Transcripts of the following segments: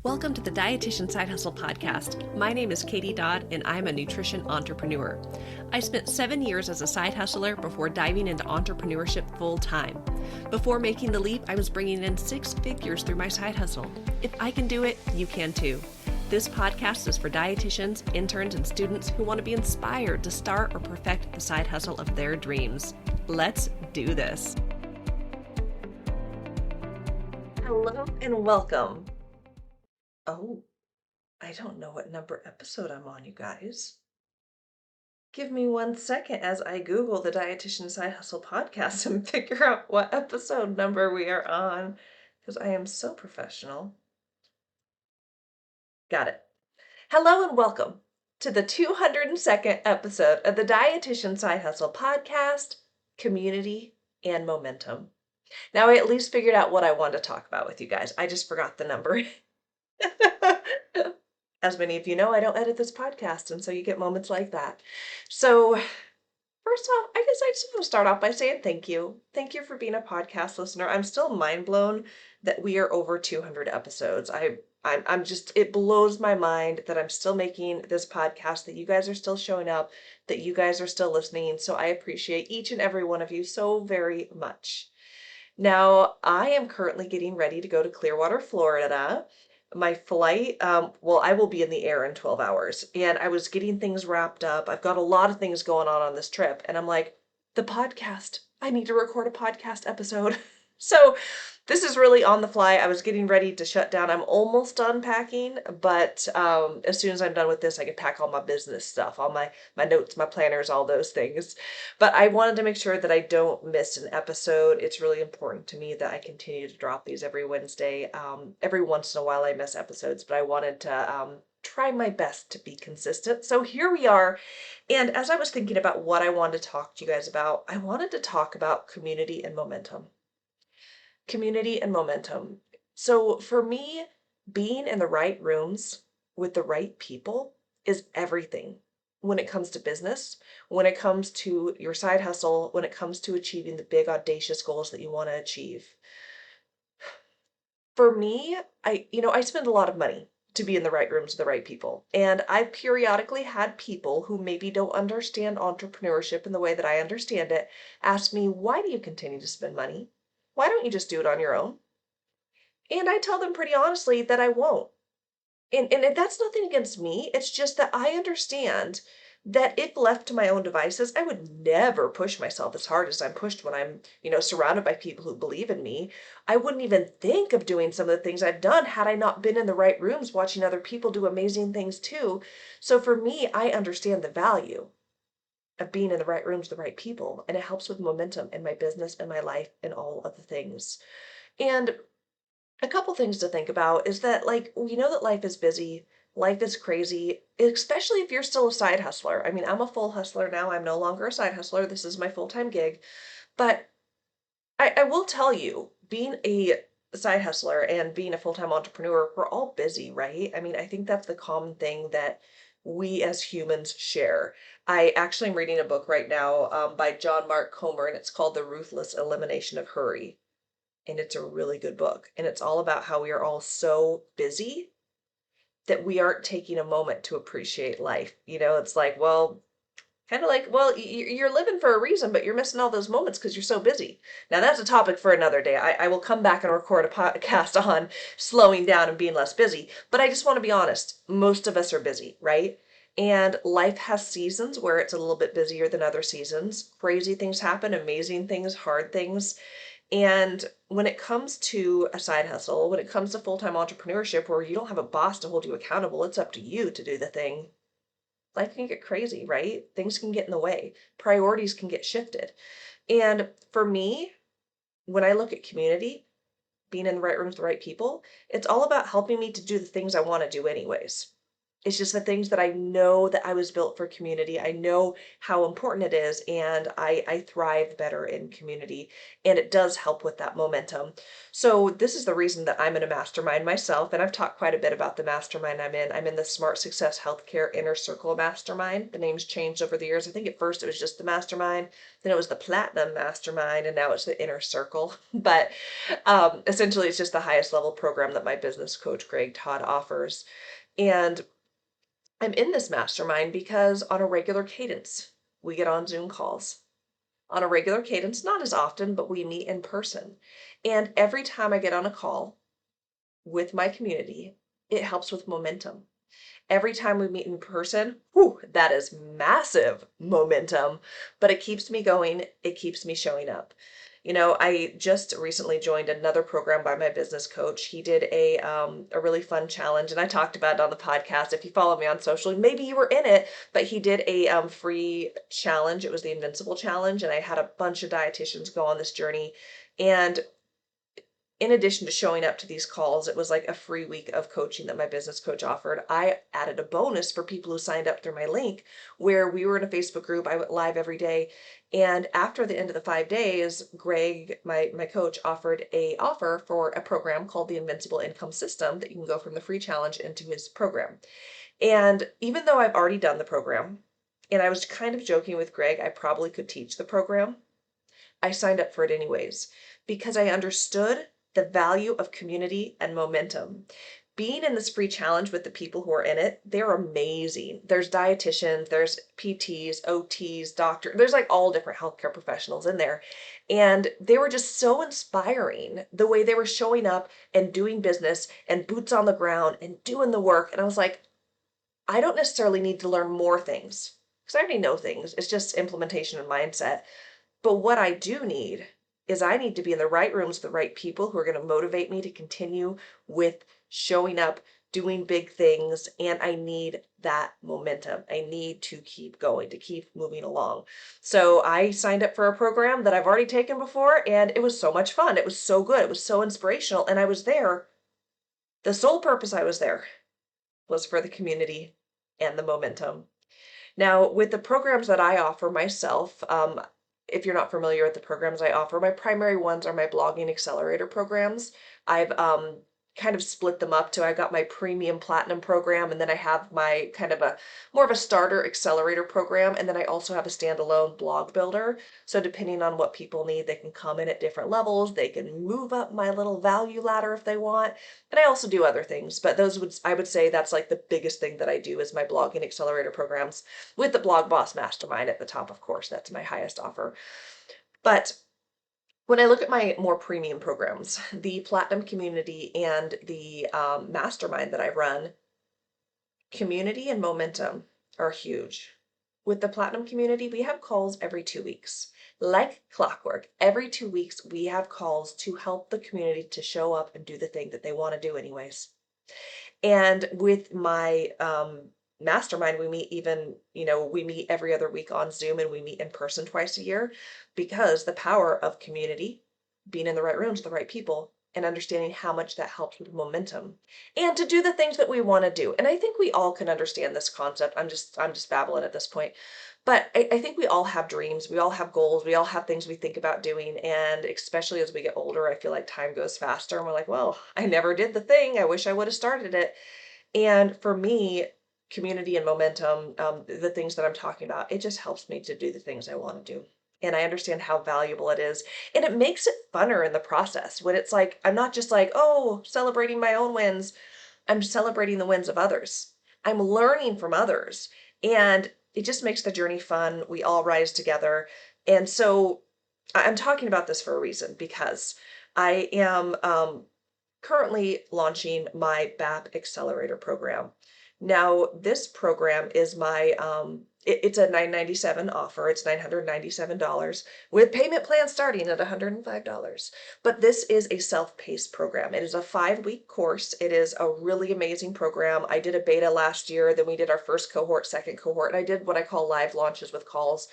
Welcome to the Dietitian Side Hustle podcast. My name is Katie Dodd, and I'm a nutrition entrepreneur. I spent 7 years as a side hustler before diving into entrepreneurship full time. Before making the leap, I was bringing in 6 figures through my side hustle. If I can do it, you can too. This podcast is for dietitians, interns, and students who want to be inspired to start or perfect the side hustle of their dreams. Let's do this. Hello and welcome. Oh, I don't know what number episode I'm on, you guys. Give me 1 second as I Google the Dietitian Side Hustle podcast and figure out what episode number we are on, because I am so professional. Got it. Hello and welcome to the 202nd episode of the Dietitian Side Hustle podcast, Community and Momentum. Now I at least figured out what I wanted to talk about with you guys. I just forgot the number. As many of you know, I don't edit this podcast, and so you get moments like that. So, first off, I guess I just want to start off by saying thank you. Thank you for being a podcast listener. I'm still mind blown that we are over 200 episodes. I'm just, it blows my mind that I'm still making this podcast, that you guys are still showing up, that you guys are still listening. So I appreciate each and every one of you so very much. Now, I am currently getting ready to go to Clearwater, Florida. My flight, I will be in the air in 12 hours, and I was getting things wrapped up. I've got a lot of things going on this trip, and I'm like, the podcast, I need to record a podcast episode. So this is really on the fly. I was getting ready to shut down. I'm almost done packing, but as soon as I'm done with this, I can pack all my business stuff, all my notes, my planners, all those things. But I wanted to make sure that I don't miss an episode. It's really important to me that I continue to drop these every Wednesday. Every once in a while I miss episodes, but I wanted to try my best to be consistent. So here we are. And as I was thinking about what I wanted to talk to you guys about, I wanted to talk about community and momentum. Community and momentum. So for me, being in the right rooms with the right people is everything when it comes to business, when it comes to your side hustle, when it comes to achieving the big audacious goals that you want to achieve. For me, I spend a lot of money to be in the right rooms with the right people. And I've periodically had people who maybe don't understand entrepreneurship in the way that I understand it ask me, why do you continue to spend money? Why don't you just do it on your own? And I tell them pretty honestly that I won't. And that's nothing against me. It's just that I understand that if left to my own devices, I would never push myself as hard as I'm pushed when I'm, surrounded by people who believe in me. I wouldn't even think of doing some of the things I've done had I not been in the right rooms watching other people do amazing things too. So for me, I understand the value of being in the right rooms with the right people, and it helps with momentum in my business and my life and all of the things. And a couple things to think about is that, like, we know that life is busy, life is crazy, especially if you're still a side hustler. I mean, I'm a full hustler now. I'm no longer a side hustler. This is my full-time gig. But I will tell you, being a side hustler and being a full-time entrepreneur, we're all busy, right? I mean, I think that's the common thing that we as humans share. I actually am reading a book right now by John Mark Comer, and it's called The Ruthless Elimination of Hurry. And it's a really good book. And it's all about how we are all so busy that we aren't taking a moment to appreciate life. It's like, well, kind of like, well, you're living for a reason, but you're missing all those moments because you're so busy. Now, that's a topic for another day. I will come back and record a podcast on slowing down and being less busy. But I just want to be honest. Most of us are busy, right? And life has seasons where it's a little bit busier than other seasons. Crazy things happen, amazing things, hard things. And when it comes to a side hustle, when it comes to full-time entrepreneurship where you don't have a boss to hold you accountable, it's up to you to do the thing. Life can get crazy, right? Things can get in the way. Priorities can get shifted. And for me, when I look at community, being in the right rooms with the right people, it's all about helping me to do the things I want to do anyways. It's just the things that I know that I was built for community. I know how important it is, and I thrive better in community, and it does help with that momentum. So this is the reason that I'm in a mastermind myself, and I've talked quite a bit about the mastermind I'm in. I'm in the Smart Success Healthcare Inner Circle Mastermind. The name's changed over the years. I think at first it was just the mastermind, then it was the Platinum Mastermind, and now it's the Inner Circle. But essentially, it's just the highest level program that my business coach, Greg Todd, offers. And I'm in this mastermind because on a regular cadence, we get on Zoom calls. On a regular cadence, not as often, but we meet in person. And every time I get on a call with my community, it helps with momentum. Every time we meet in person, whew, that is massive momentum, but it keeps me going. It keeps me showing up. I just recently joined another program by my business coach. He did a really fun challenge, and I talked about it on the podcast. If you follow me on social, maybe you were in it, but he did a free challenge. It was the Invincible Challenge, and I had a bunch of dietitians go on this journey. And in addition to showing up to these calls, it was like a free week of coaching that my business coach offered. I added a bonus for people who signed up through my link where we were in a Facebook group. I went live every day. And after the end of the 5 days, Greg, my coach, offered a offer for a program called the Invincible Income System that you can go from the free challenge into his program. And even though I've already done the program, and I was kind of joking with Greg, I probably could teach the program, I signed up for it anyways because I understood the value of community and momentum. Being in this free challenge with the people who are in it, they're amazing. There's dietitians, there's PTs, OTs, doctors, there's like all different healthcare professionals in there. And they were just so inspiring the way they were showing up and doing business and boots on the ground and doing the work. And I was like, I don't necessarily need to learn more things because I already know things. It's just implementation and mindset. But what I do need is I need to be in the right rooms with the right people who are going to motivate me to continue with showing up, doing big things, and I need that momentum. I need to keep going, to keep moving along. So I signed up for a program that I've already taken before, and it was so much fun. It was so good. It was so inspirational, and I was there. The sole purpose I was there was for the community and the momentum. Now, with the programs that I offer myself, if you're not familiar with the programs I offer, my primary ones are my blogging accelerator programs. I've kind of split them up to I've got my premium platinum program, and then I have my kind of a more of a starter accelerator program, and then I also have a standalone blog builder. So depending on what people need, they can come in at different levels. They can move up my little value ladder if they want. And I also do other things, but I would say that's like the biggest thing that I do is my blogging accelerator programs with the Blog Boss Mastermind at the top, of course. That's my highest offer. But when I look at my more premium programs, the Platinum Community and the Mastermind that I run, community and momentum are huge. With the Platinum Community, we have calls every 2 weeks. Like clockwork, every 2 weeks we have calls to help the community to show up and do the thing that they want to do anyways. And with my mastermind, we meet we meet every other week on Zoom, and we meet in person twice a year because the power of community, being in the right rooms, the right people, and understanding how much that helps with momentum and to do the things that we want to do. And I think we all can understand this concept. I'm just babbling at this point. But I think we all have dreams, we all have goals, we all have things we think about doing. And especially as we get older, I feel like time goes faster and we're like, well, I never did the thing. I wish I would have started it. And for me, community and momentum, the things that I'm talking about, it just helps me to do the things I want to do. And I understand how valuable it is. And it makes it funner in the process when it's like, I'm not just like, oh, celebrating my own wins. I'm celebrating the wins of others. I'm learning from others. And it just makes the journey fun. We all rise together. And so I'm talking about this for a reason because I am currently launching my BAP Accelerator program. Now, this program is it's a $997 offer. It's $997 with payment plans starting at $105. But this is a self-paced program. It is a 5-week course. It is a really amazing program. I did a beta last year, then we did our first cohort, second cohort, and I did what I call live launches with calls.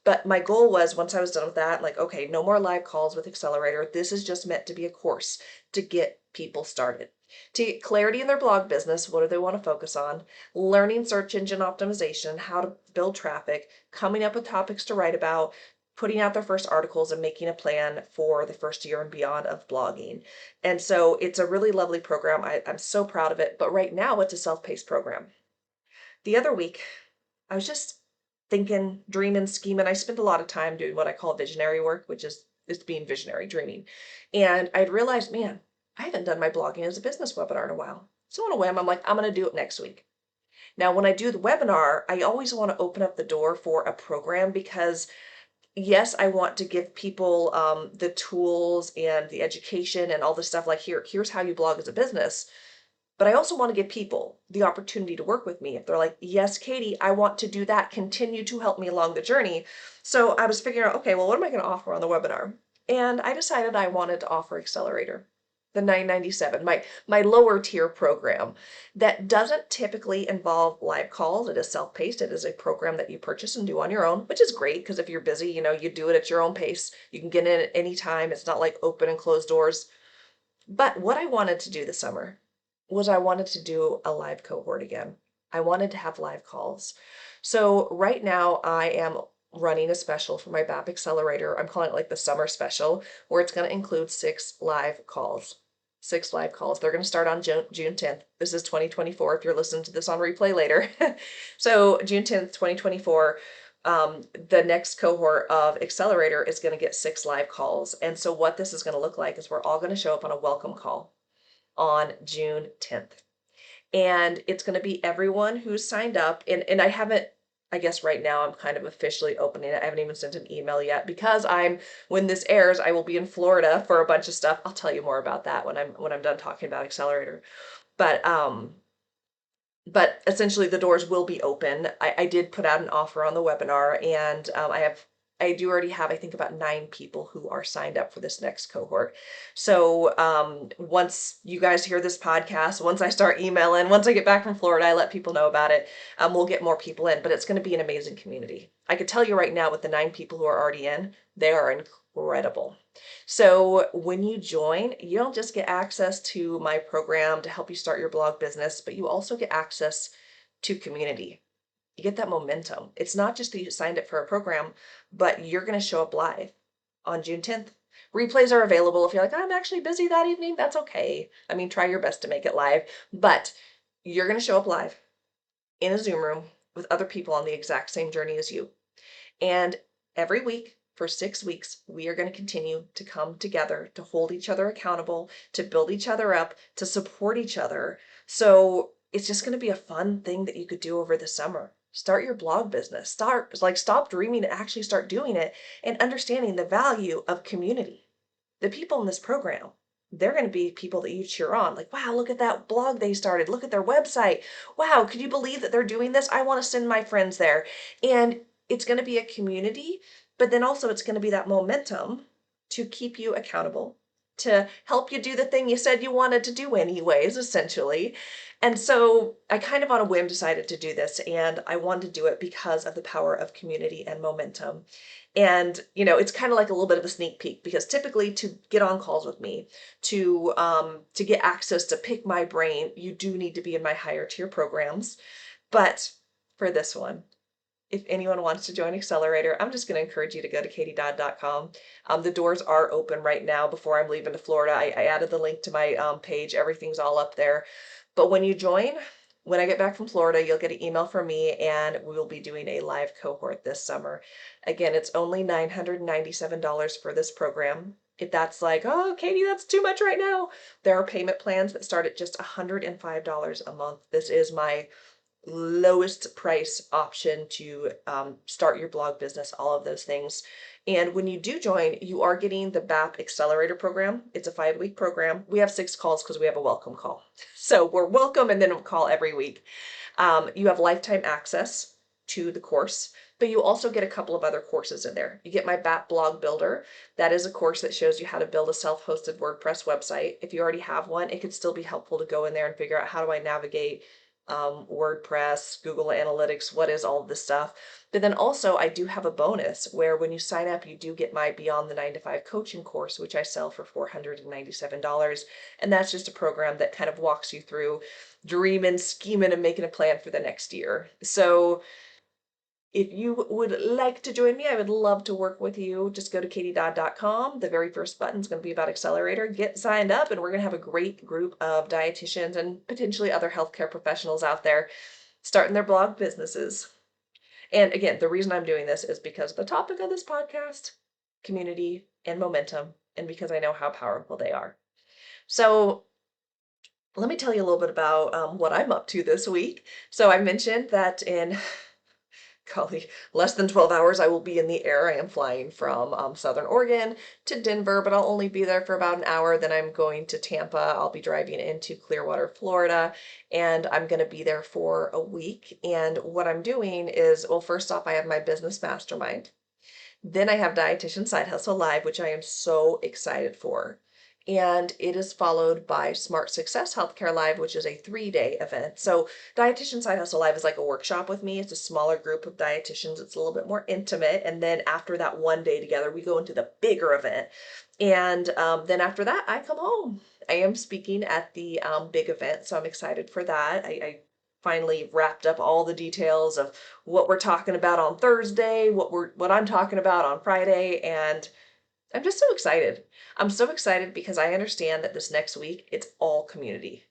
But my goal was once I was done with that, like, okay, no more live calls with Accelerator. This is just meant to be a course to get people started. To get clarity in their blog business, what do they want to focus on? Learning search engine optimization, how to build traffic, coming up with topics to write about, putting out their first articles, and making a plan for the first year and beyond of blogging. And so it's a really lovely program. I'm so proud of it. But right now, it's a self-paced program. The other week, I was just thinking, dreaming, scheming. I spent a lot of time doing what I call visionary work, which is being visionary, dreaming. And I'd realized, man, I haven't done my blogging as a business webinar in a while. So on a whim, I'm like, I'm going to do it next week. Now, when I do the webinar, I always want to open up the door for a program because yes, I want to give people the tools and the education and all the stuff like here's how you blog as a business. But I also want to give people the opportunity to work with me. If they're like, yes, Katie, I want to do that, continue to help me along the journey. So I was figuring out, okay, well, what am I going to offer on the webinar? And I decided I wanted to offer Accelerator, the 997, my lower tier program that doesn't typically involve live calls. It is self-paced. It is a program that you purchase and do on your own, which is great because if you're busy, you do it at your own pace. You can get in at any time. It's not like open and closed doors. But what I wanted to do this summer was I wanted to do a live cohort again. I wanted to have live calls. So right now I am running a special for my BAP Accelerator. I'm calling it like the summer special, where it's going to include 6 live calls. 6 live calls. They're going to start on June 10th. This is 2024 if you're listening to this on replay later. So June 10th, 2024, the next cohort of Accelerator is going to get 6 live calls. And so what this is going to look like is we're all going to show up on a welcome call on June 10th. And it's going to be everyone who's signed up. And I haven't, I guess right now I'm kind of officially opening it. I haven't even sent an email yet because when this airs, I will be in Florida for a bunch of stuff. I'll tell you more about that when I'm done talking about Accelerator. But essentially the doors will be open. I did put out an offer on the webinar, and I do already have, I think, about 9 people who are signed up for this next cohort. So once you guys hear this podcast, once I start emailing, once I get back from Florida, I let people know about it. We'll get more people in, but it's going to be an amazing community. I could tell you right now with the 9 people who are already in, they are incredible. So when you join, you don't just get access to my program to help you start your blog business, but you also get access to community. You get that momentum. It's not just that you signed up for a program, but you're going to show up live on June 10th. Replays are available. If you're like, I'm actually busy that evening, that's okay. I mean, try your best to make it live, but you're going to show up live in a Zoom room with other people on the exact same journey as you. And every week for 6 weeks, we are going to continue to come together to hold each other accountable, to build each other up, to support each other. So it's just going to be a fun thing that you could do over the summer. Start your blog business. Stop dreaming and actually start doing it and understanding the value of community. The people in this program, they're going to be people that you cheer on. Like, wow, look at that blog they started. Look at their website. Wow, could you believe that they're doing this? I want to send my friends there. And it's going to be a community, but then also it's going to be that momentum to keep you accountable, to help you do the thing you said you wanted to do anyways, essentially. And so I kind of on a whim decided to do this, and I wanted to do it because of the power of community and momentum. And it's kind of like a little bit of a sneak peek, because typically to get on calls with me, to get access to pick my brain, you do need to be in my higher tier programs. But for this one, if anyone wants to join Accelerator, I'm just going to encourage you to go to katiedodd.com. The doors are open right now before I'm leaving to Florida. I added the link to my page. Everything's all up there. But when you join, when I get back from Florida, you'll get an email from me, and we will be doing a live cohort this summer. Again, it's only $997 for this program. If that's like, oh, Katie, that's too much right now, there are payment plans that start at just $105 a month. This is my lowest price option to start your blog business, all of those things. And when you do join, you are getting the BAP Accelerator program. It's a 5-week program. We have 6 calls because we have a welcome call. So we're welcome and then a call every week. You have lifetime access to the course, but you also get a couple of other courses in there. You get my BAP Blog Builder. That is a course that shows you how to build a self-hosted WordPress website. If you already have one, it could still be helpful to go in there and figure out, how do I navigate WordPress, Google Analytics, what is all of this stuff. But then also I do have a bonus where when you sign up, you do get my Beyond the 9 to 5 coaching course, which I sell for $497. And that's just a program that kind of walks you through dreaming, scheming, and making a plan for the next year. So if you would like to join me, I would love to work with you. Just go to katiedodd.com. The very first button is going to be about Accelerator. Get signed up, and we're going to have a great group of dietitians and potentially other healthcare professionals out there starting their blog businesses. And again, the reason I'm doing this is because the topic of this podcast, community and momentum, and because I know how powerful they are. So let me tell you a little bit about what I'm up to this week. So I mentioned that in golly, less than 12 hours I will be in the air. I am flying from Southern Oregon to Denver, but I'll only be there for about an hour. Then I'm going to Tampa. I'll be driving into Clearwater, Florida, and I'm going to be there for a week. And what I'm doing is, well, first off, I have my business mastermind. Then I have Dietitian Side Hustle Live, which I am so excited for. And it is followed by Smart Success Healthcare Live, which is a 3-day event. So Dietitian Side Hustle Live is like a workshop with me. It's a smaller group of dietitians. It's a little bit more intimate. And then after that one day together, we go into the bigger event. And then after that, I come home. I am speaking at the big event, so I'm excited for that. I finally wrapped up all the details of what we're talking about on Thursday, what I'm talking about on Friday, and I'm just so excited. I'm so excited because I understand that this next week, it's all community,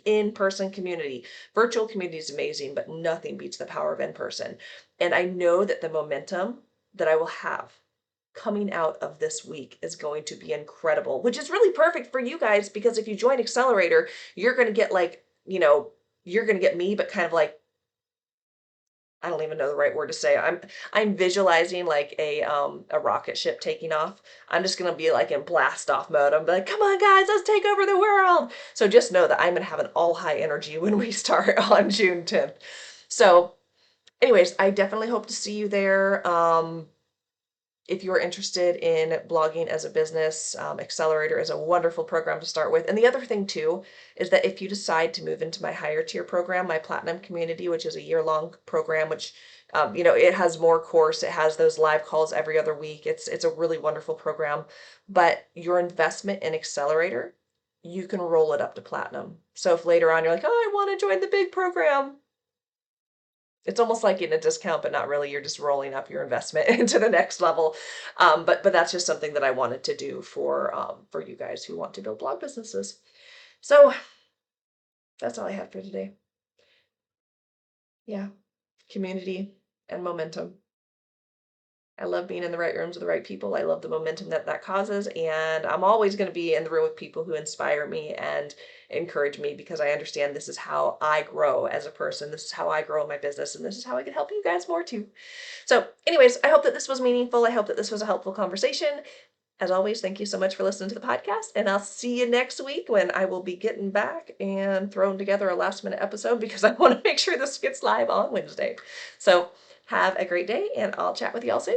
in-person community. Virtual community is amazing, but nothing beats the power of in-person. And I know that the momentum that I will have coming out of this week is going to be incredible, which is really perfect for you guys because if you join Accelerator, you're going to get like, you're going to get me, but kind of like I don't even know the right word to say. I'm visualizing like a rocket ship taking off. I'm just gonna be like in blast off mode. I'm like, come on guys, let's take over the world. So just know that I'm gonna have an all high energy when we start on June 10th. So anyways, I definitely hope to see you there. If you're interested in blogging as a business, Accelerator is a wonderful program to start with. And the other thing too is that if you decide to move into my higher tier program, my Platinum Community, which is a year-long program, which it has more course, it has those live calls every other week. It's a really wonderful program. But your investment in Accelerator, you can roll it up to Platinum. So if later on you're like, oh, I want to join the big program, it's almost like getting a discount, but not really. You're just rolling up your investment into the next level. But that's just something that I wanted to do for you guys who want to build blog businesses. So that's all I have for today. Yeah, community and momentum. I love being in the right rooms with the right people. I love the momentum that causes. And I'm always going to be in the room with people who inspire me and encourage me because I understand this is how I grow as a person. This is how I grow in my business. And this is how I can help you guys more too. So anyways, I hope that this was meaningful. I hope that this was a helpful conversation. As always, thank you so much for listening to the podcast. And I'll see you next week when I will be getting back and throwing together a last minute episode because I want to make sure this gets live on Wednesday. So have a great day and I'll chat with you all soon.